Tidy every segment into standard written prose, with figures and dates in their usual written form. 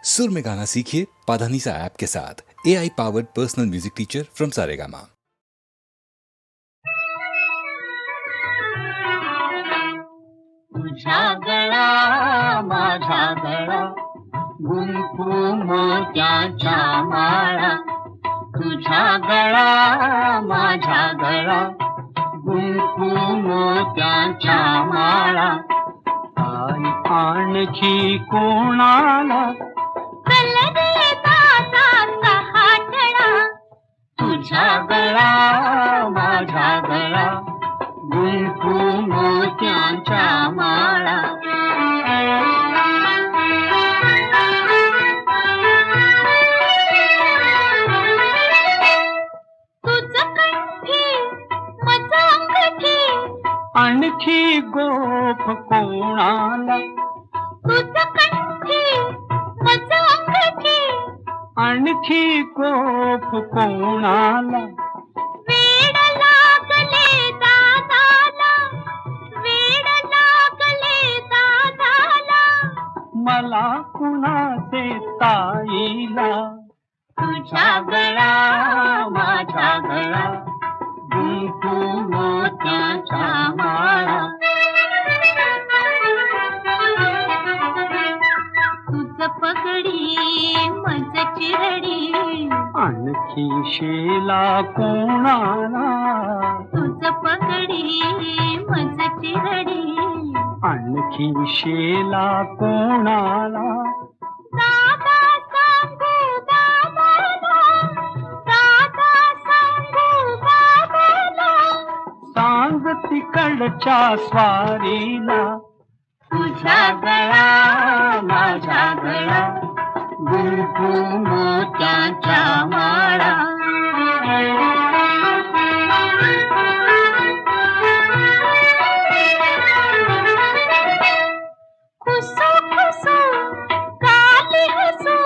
सुर में गाना सीखिए पाधानीसा ऐप के साथ। AI powered personal music teacher from Saregama. तुझा गळा माझा गळा गुंफू मोत्याच्या माळा, तुझा गळा माझा गळा गुंफू मोत्याच्या माळा, आणखी कोणाला चल रे दादाचा हातळा, तुझा गळा माझा गळा गुंफू मोत्याच्या माळा. तुझ कंठी मज अंगठी आणखी गोफ कोणाला, तुझ कंठी मज अंगठी आणखी गोफ कोणाला, वेड लागले दादाला, वेड लागले दादाला, मला कुणाचे ताईला, तुझा गळा माझा गळा गुंफू मोत्याच्या माळा. तुझ पगडी मज चिरडी आणखी शेला कोणाला, तुझ पगडी मज चिरडी आणखी शेला कोणाला, दादा सांगू दादाला, दादा सांगू बाबाला, सांग तिकडच्या स्वारीला, तुझा गळा माझा गळा गुंफू मोत्याच्या माळा. खुसू खुसू काली हसू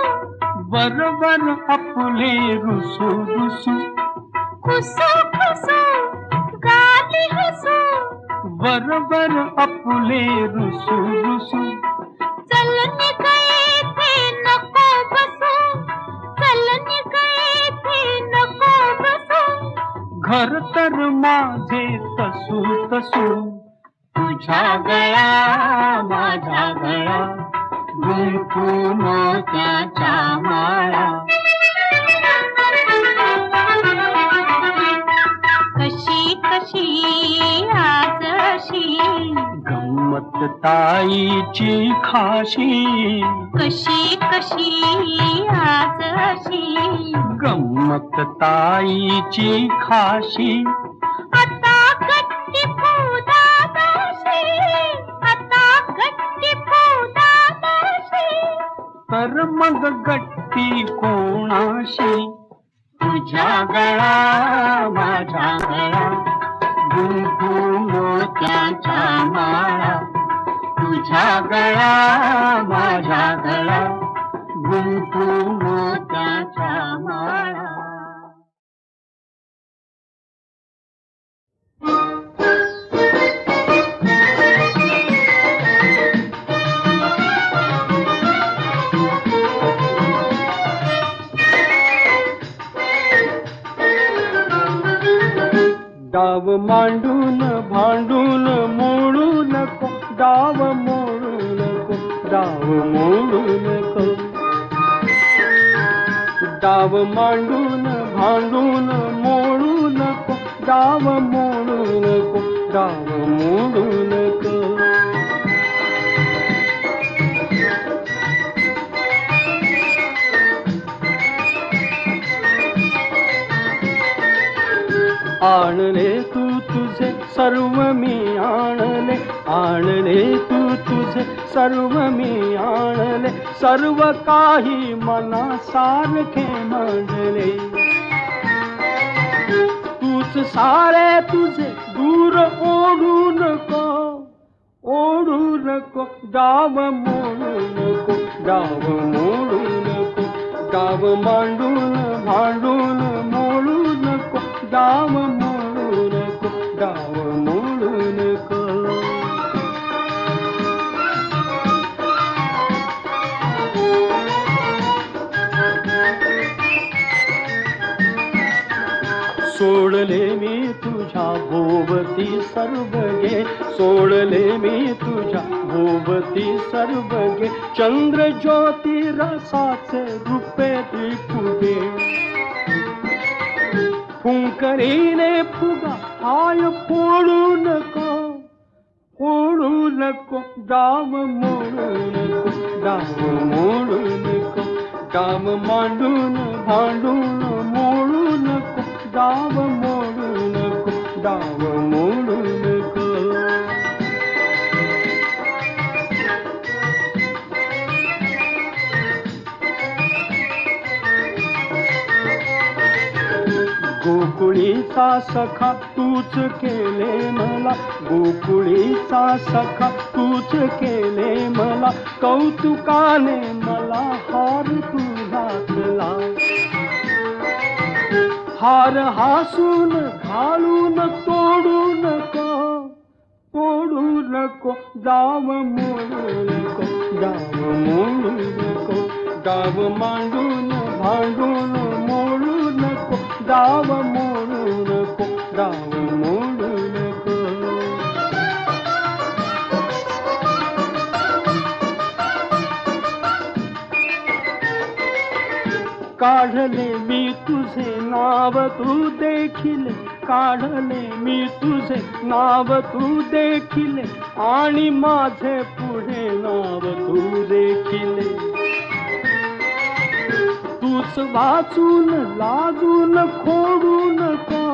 बरोबर आपले रुसू रुसू, खुसू खुसू काली हसू बरोबर आपले रुसू रुसू, चल निघे थे नको बसू, चल निघे थे नको बसू, घर तर माझे तसू तसू, तुझा गळा माझा गळा गुंफू मोत्याच्या माळा. कशी कशी आज अशी गंमत ताईची खाशी, कशी कशी आज अशी गंमत ताईची खाशी, आता गट्टी दादाशी, आता गट्टी दादाशी, तर मग गट्टी कोणाशी, तुझा गळा माझा गळा गुंफू मोत्याच्या माळा, तुझा गळा माझा गळा गुंफू मोत्याच्या माळा. डाव मांडून भांडून मोडू नको, डाव मोडू नको, डाव मोडू नको, डाव मांडून भांडून मोडू नको, डाव मोडू नको, डाव मोडू नको. आणले तू तुझे सर्व मी आणले, आणले तू तुझे सर्व मी आणले, सर्व काही मनासारखे मांडले, तूच सारे तुझे दूर ओढू नको, ओढू नको, डाव मोडू नको, डाव मोडू नको, डाव मांडून भांडून मोडू नको, डाव मोडू नको, डाव मोडू नको. सोडले मी तुझ्या भोवती सर्वगे, सोडले मी तुझ्या भोवती सर्वगे, चंद्र ज्योती रसाचे रूपे दिपुगे, फुंकरीने फुगा हाय फोडू नको, फोडू नको, डाव मोडू नको, डाव मोडू नको, डाव मांडून भांडून मोडू नको, डाव मोडू नको, डाव मोडू नको. गोकुळीचा सखा तूच केले मला, गोकुळीचा सखा तूच केले मला, कौतुकाने मला हार तुझ्यातला, हार हासून घालून तोडू नको, तोडू नको, डाव मोडू नको, डाव मोडू नको, डाव मांडून भांडून मोडू नको, डाव मोडू नको, डाव मोडू नको. काढले मी तुझे नाव तू देखील, काढले मी तुझे नाव तू देखील, आणि माझे पुढे नाव तू देखील, तूच वाचून लाजून खोडू नको,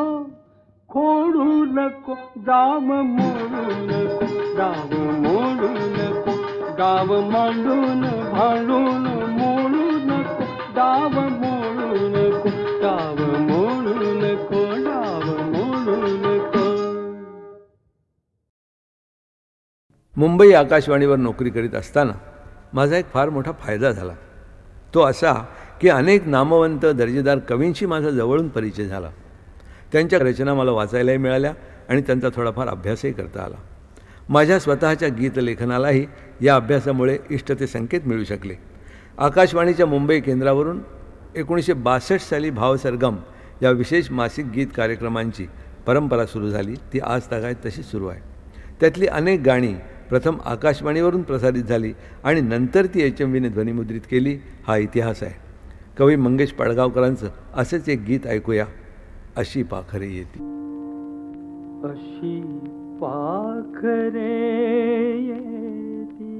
खोडू नको, डाव मोडू नको, डाव मोडू नको, डाव मांडून भांडून मोडू नको, डाव मोडू नको, डाव मोडू नको, डाव मोडू नको. मुंबई आकाशवाणीवर नोकरी करीत असताना माझा एक फार मोठा फायदा झाला. तो असा की अनेक नामवंत दर्जेदार कवींशी माझा जवळून परिचय झाला. त्यांच्या रचना मला वाचायलाही मिळाल्या आणि त्यांचा थोडाफार अभ्यासही करता आला. माझ्या स्वतःच्या गीतलेखनालाही या अभ्यासामुळे इष्ट ते संकेत मिळू शकले. आकाशवाणीच्या मुंबई केंद्रावरून 1962 साली भावसरगम या विशेष मासिक गीत कार्यक्रमांची परंपरा सुरू झाली. ती आज तागायत तशीच सुरू आहे. त्यातली अनेक गाणी प्रथम आकाशवाणीवरून प्रसारित झाली आणि नंतर ती HMVने ध्वनिमुद्रित केली. हा इतिहास आहे. कवी मंगेश पडगावकरांचं असेच एक गीत ऐकूया, अशी पाखरे येती. अशी पाखरे येती,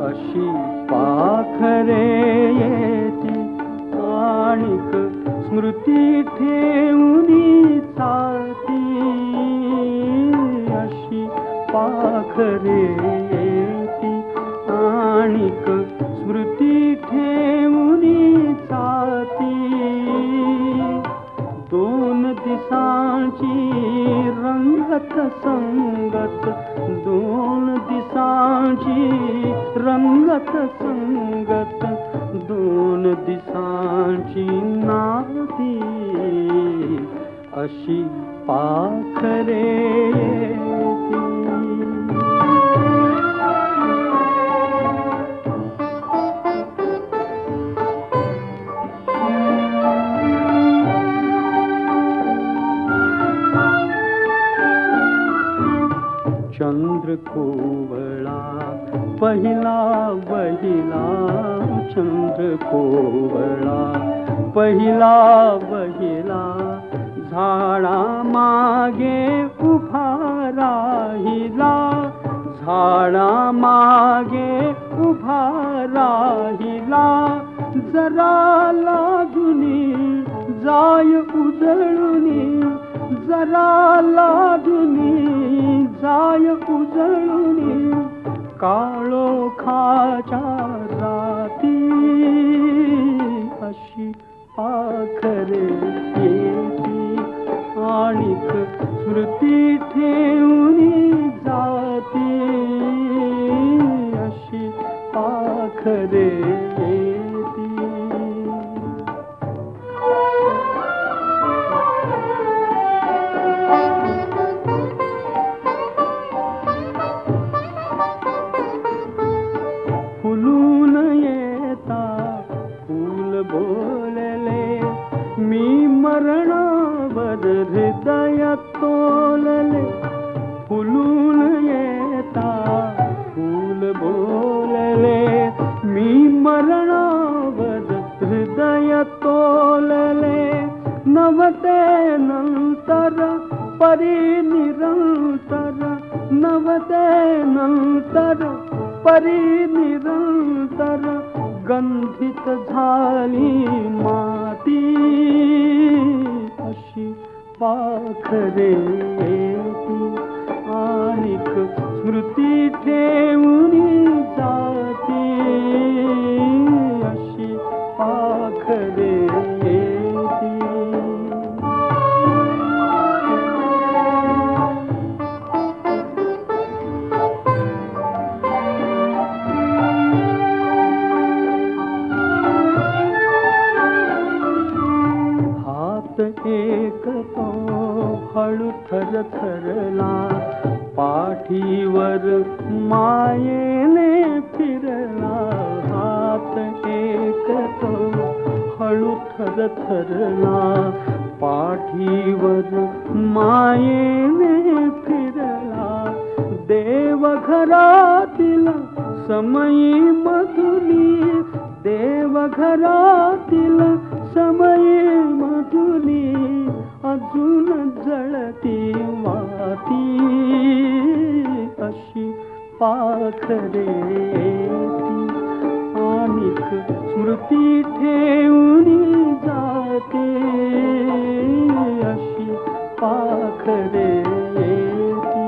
अशी पाखरे येती, आणिक स्मृती ठेवूनी चालती. अशी पाखरे येती, आणिक स्मृती ठेवूनी चालती. दोन दिसांची रंगत संगत, दोन दिसांची रंगत संगत, दोन दिसांची नाती. अशी पाखरे येती. चंद्र कोवळा पहिला बहिला, चंद्र कोवळा पहिला बहिला, झाडा मागे उभा राहिला, झाडा मागे उभा राहिला. जरा लाजुनी जाय उजळुनी, जरा लाजुनी जाय उजळुनी. काळोखाच्या राती अशी पाखरे येती आणिक स्मृती ठेवून जाती अशी पाखरे येती. फुलून येता फूल बोलले मी मरणावर हृदय तोलले. फुलून येता फूल बोलले मी मरणावर हृदय तोलले. नवते नंतर परी निरंतर नवते नंतर परी निरंतर गंधित झाली माती अशी पाखरे येती आणिक स्मृती ठेवून जाती अशी पाखरे येती. एक तो हळू थर थरला पाठीवर मायेने फिरला. हात एक तो हळू थर थरला पाठीवर मायेने फिरला. देवघरातील समयी मधुली देवघरातील समयी मधुली अजून जळती वाती अशी पाखरे येती आणिक स्मृती ठेवून जाते अशी पाखरे येती.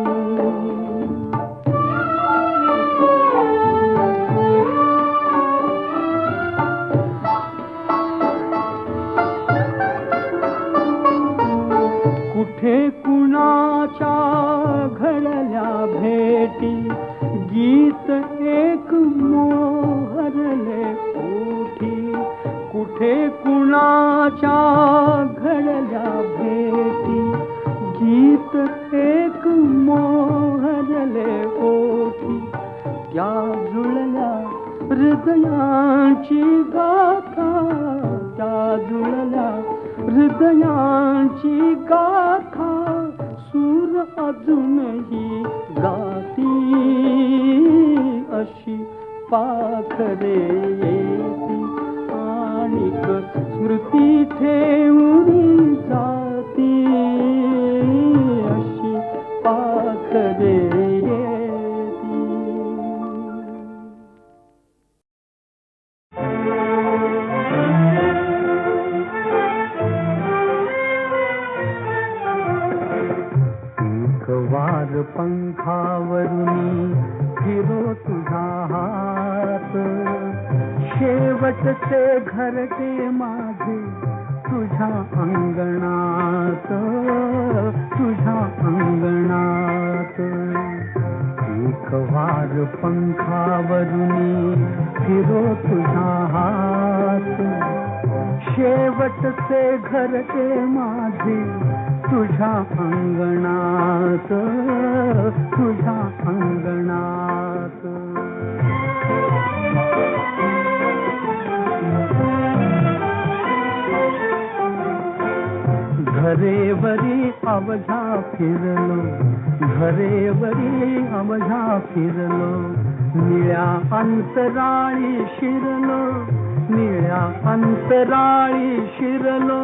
कुठे कुणाच्या घडल्या भेटी गीत एक मोहरले ओठी. कुठे कुणाच्या घडल्या भेटी गीत एक मोहरले ओठी. त्या जुळल्या हृदयांची गाथा त्या जुळल्या हृदयांची गाथा सूर अजूनही गाती अशी पाखरे येती आणिक स्मृती ठेवून जाती अशी पाखरे येती. वार पंखावरुनी फिरो तुझा हात शेवटचे घरटे माझे तुझ्या अंगणात तुझ्या अंगणात. एक वार पंखावरुनी फिरो तुझा हात शेवटचे घरटे माझे तुझ्या अंगणात तुझ्या अंगणात. घरेवरी अवघा फिरलो घरेवरी अवघा फिरलो निळ्या अंतराळी शिरलो निळ्या अंतराळी शिरलो.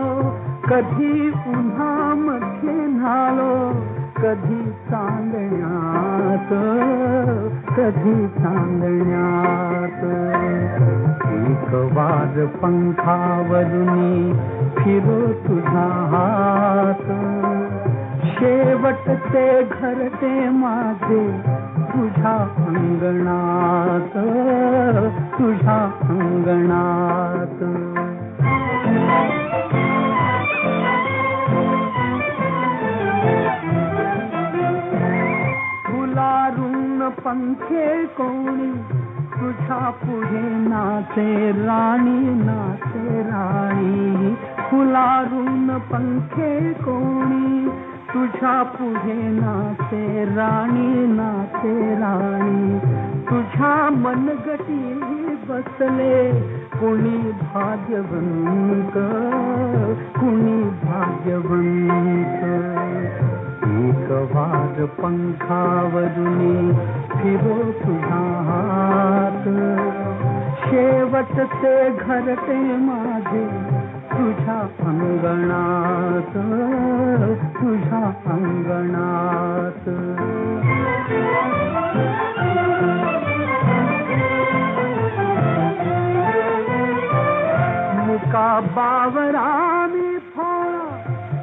कधी उन्हामध्ये न्हालो कधी चांदण्यात कधी चांदण्यात. एक वार पंखावरुनी फिरो तुझा हात शेवटचे घरटे माझे तुझ्या अंगणात तुझ्या अंगणात. पंखे कोणी तुझ्या पुढे नाचे राणी नाचे राणी फुलारून पंखे कोणी तुझ्या पुढे नाचे राणी नाचे राणी तुझ्या मनगटी बसले कुणी भाग्यवंत कुणी भाग्यवंत एक वार पंखावरून फिरो तुझा हात शेवटचे घरटे माझे तुझ्या अंगणात तुझ्या अंगणात मुका बावरा मी फोळा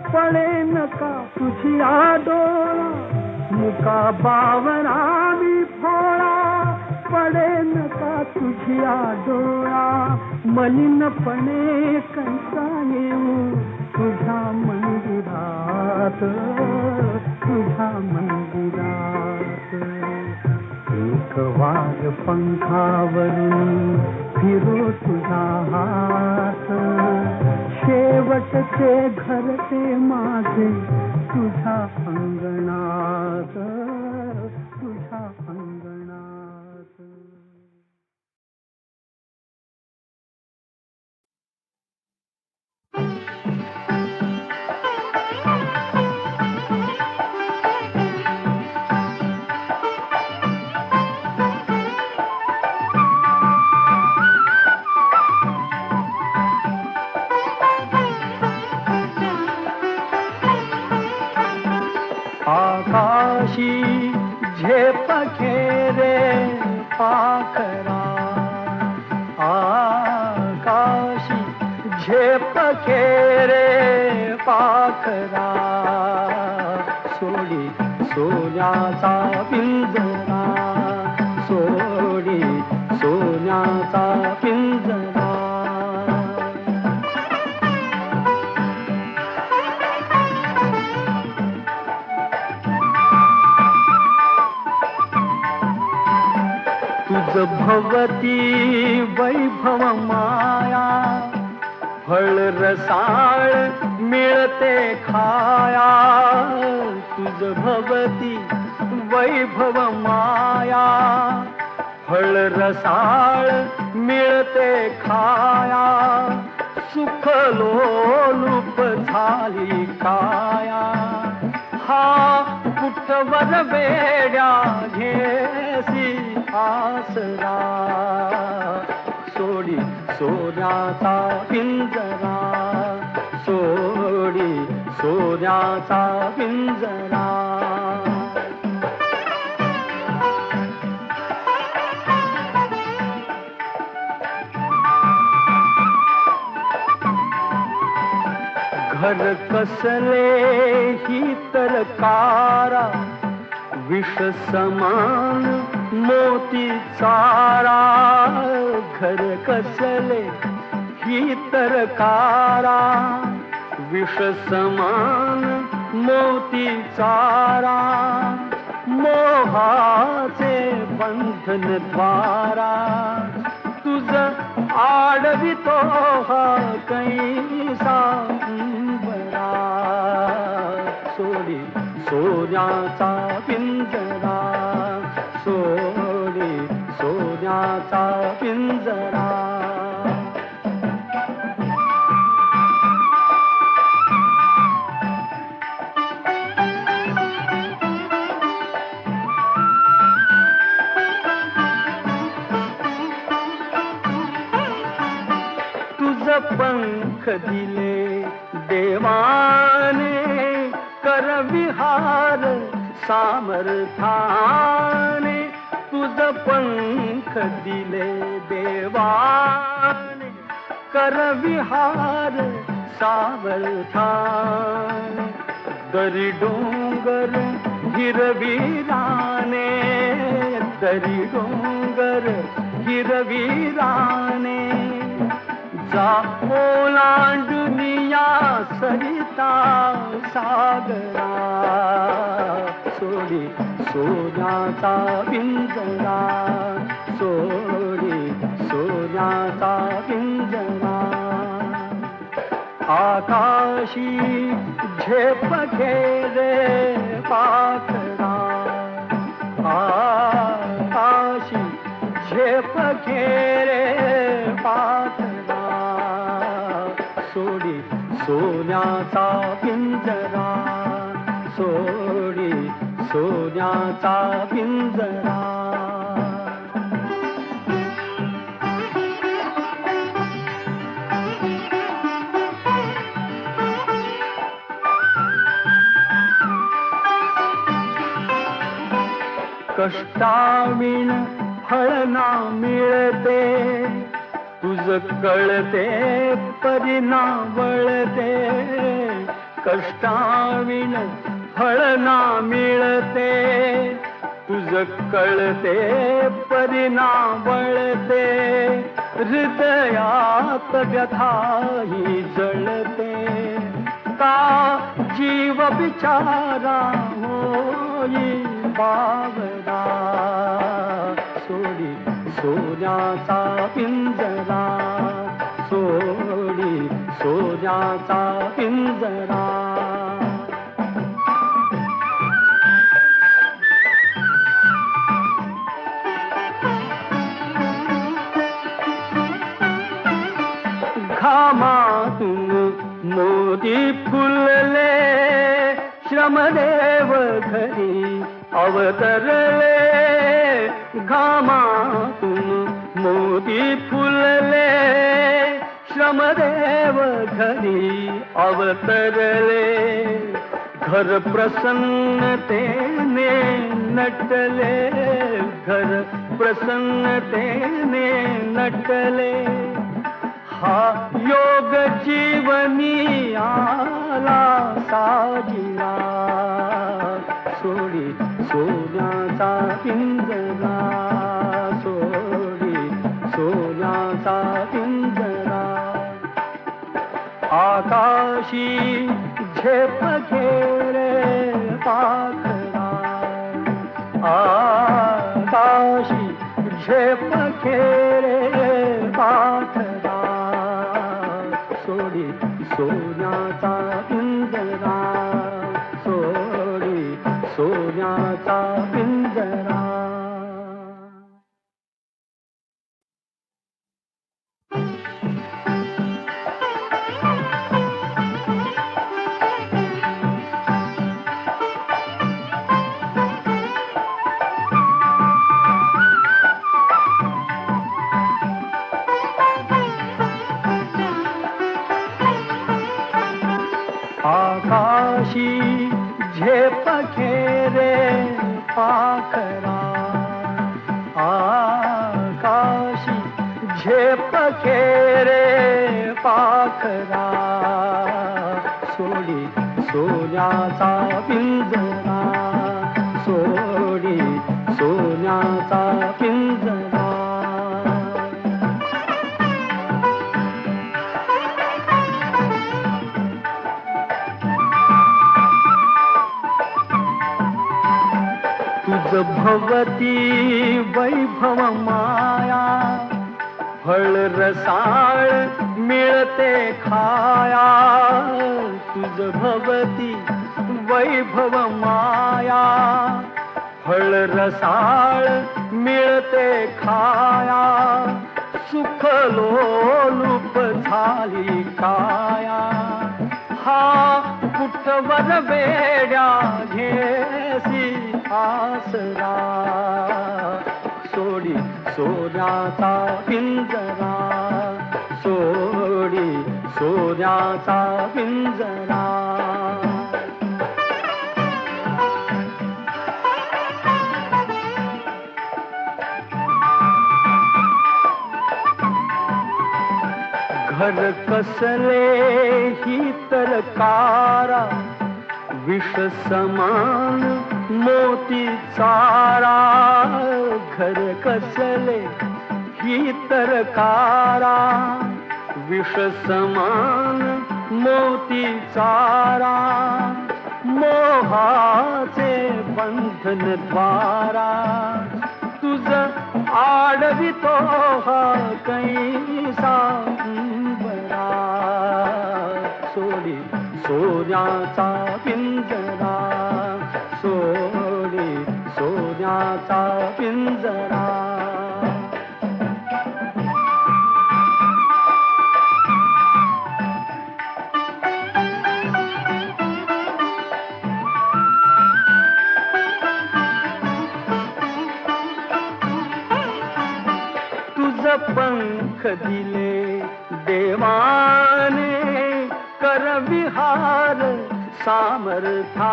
पडे नका तुझी डोळा मुका बावरा मी फोळा पडे नका तुझी डोळा मलिनपणे कैसा येऊ तुझ्या मंदिरात तुझ्या मंदिरात एक वार पंखावरून फिरो तुझा हात शेवटचे घरटे माझे तुझ्या अंगणात तुझ्या अंगणात आकाशी झेप खेरे पाखरा आकाशी झेप खेरे पाखरा सोडी सोन्याचा पिंजरा सोडी सोन्याचा पिंजरा तुझ भवती वैभव माया फळ रसाळ मिळते खाया तुझ भवती वैभव माया फळ रसाळ मिळते खाया सुख लोलूप झाली काया हा कुठवर वेड्या घेसी आसरा सोडी सोन्याचा पिंजरा सोडी सोन्याचा पिंजरा घर कसले ही तरकारा विष समान मोती चारा घर कसले ही तरकारा विष समान मोती चारा मोहाचे बंधन द्वारा तुझ आडवितो हा कैसा बरा सोडी सोन्याचा पिंजरा सोडी सोन्याचा पिंजरा पंख दिले देवाने कर विहार सामर्थाने तुझ पंख दिले देवाने कर विहार सामर्थाने दरी डोंगर हिरवीराने दरी डोंगर हिरवीराने जा ओलांडुनिया सरिता सागरा सोडी सोन्याचा पिंजरा, सोडी सोन्याचा पिंजरा. आकाशी झेप घेरे पाखरा, आकाशी झेप घेरे पाखरा. सोडी सोन्याचा पिंजरा, सोडी सोन्याचा पिंजरा. कष्टाविण फळ ना मिळते, तुझ कळते परिणा वळते. कष्टाविण फळ ना मिळते, तुझ कळते परिणा वळते. हृदयात व्यथाही जळते, का जीव बिचारा होई बावरा. सोडी सोन्याचा पिंजरा, सोडी सोन्याचा पिंजरा. घामातून मोती फुलले, श्रमदेव घरी अवतरले. घामातून मोती फुलले, श्रमदेव घरी अवतरले. घर प्रसन्नतेने नटले, घर प्रसन्नतेने नटले. हा योग जीवनी आला साजिला. सोडी सोन्याचा पिंजरा, सोडी सोन्याचा पिंजरा. आकाशी झेप घेरे पाखरा, आकाशी झेप घेरे पाखरा. सोडी सोन्याचा पिंजरा, सोडी सोन्याचा पिंजरा. आकाशी झेप घेरे पाखरा, आकाशी झेप घेरे पाखरा. सोडी सोन्याचा पिंजरा, सोडी सोन्याचा पिंजरा. तुझ भवती वैभव माया, फळ रसाळ मिळते खाया. तुझ भवती वैभव माया, फळ रसाळ मिळते खाया. सुख लोलुप झाली काया, हा कुठवर वेड्या घेसी आसरा. सोडी सोन्याचा पिंजरा, सोडी सोन्याचा पिंजरा. घर कसले ही तर कारा, विष समान मोती चारा. घर कसले ही तर कारा, विष समान मोती चारा. मोहाचे बंधन द्वारा तुझ आडवितो हा कैसा बरा सोडी सोन्याचा पिंजरा सोडी सोन्याचा पिंजरा पंख दिले देवाने कर विहार सामर्थाने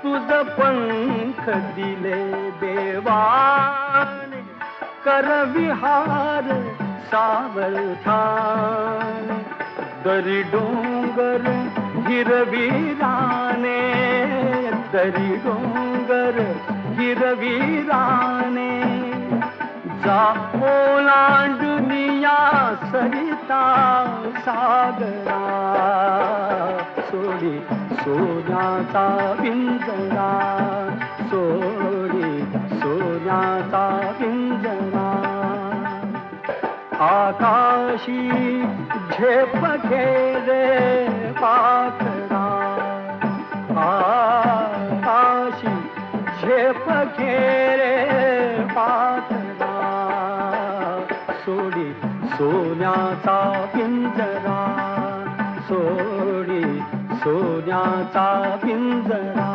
तुझ पंख दिले देवाने कर विहार सामर्थाने दरी डोंगर हिरवीराने दरी डोंगर हिरवीराने जा ओलांडुनिया सरिता सागरा सोडी सोन्याचा पिंजरा सोडी सोन्याचा पिंजरा आकाशी झेप घेरे पाखरा आकाशी झेप घेरे पाखरा सोडी सोन्याचा पिंजरा सोडी सोन्याचा पिंजरा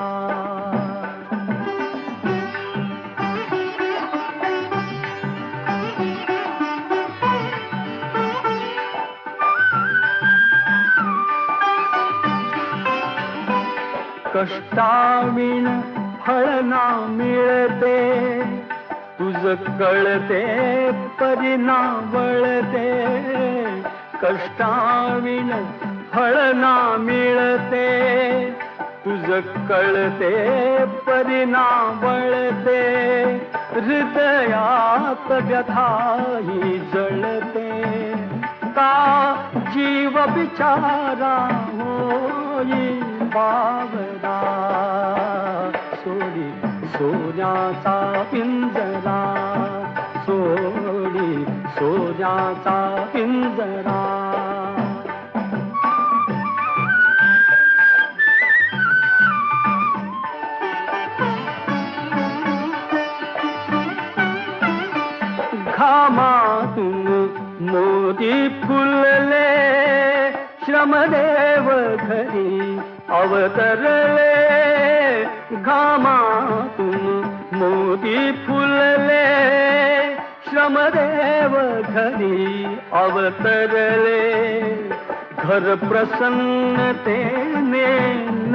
कष्टाविण फळ ना मिळते तुझ कळते परिणा वळते कष्टाविण फळ ना मिळते तुझ कळते परिणा वळते हृदयात व्यथाही जळते का जीव बिचारा होई बावरा सोडी सोन्याचा पिंजरा सोडी सोन्याचा पिंजरा घामातून मोती फुलले श्रमदेव घरी अवतरले घामातून मोती फुलले श्रमदेव घरी अवतरले घर प्रसन्नतेने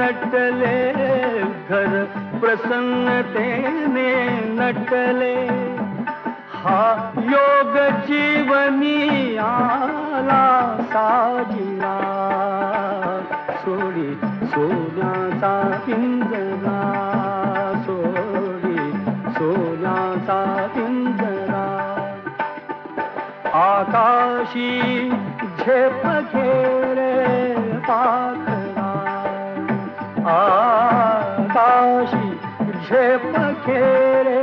नटले घर प्रसन्नतेने नटले हा योग जीवनी आला साजिला सोडी सोन्याचा पिंजरा सोडी सोन्याचा पिंजरा आकाशी झेप घेरे पाखरा आकाशी झेप घेरे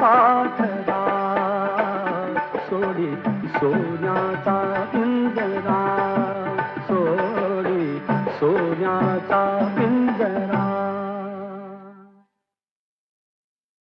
पाखरा सोडी सोन्याचा पिंजरा सोडी सोन्याचा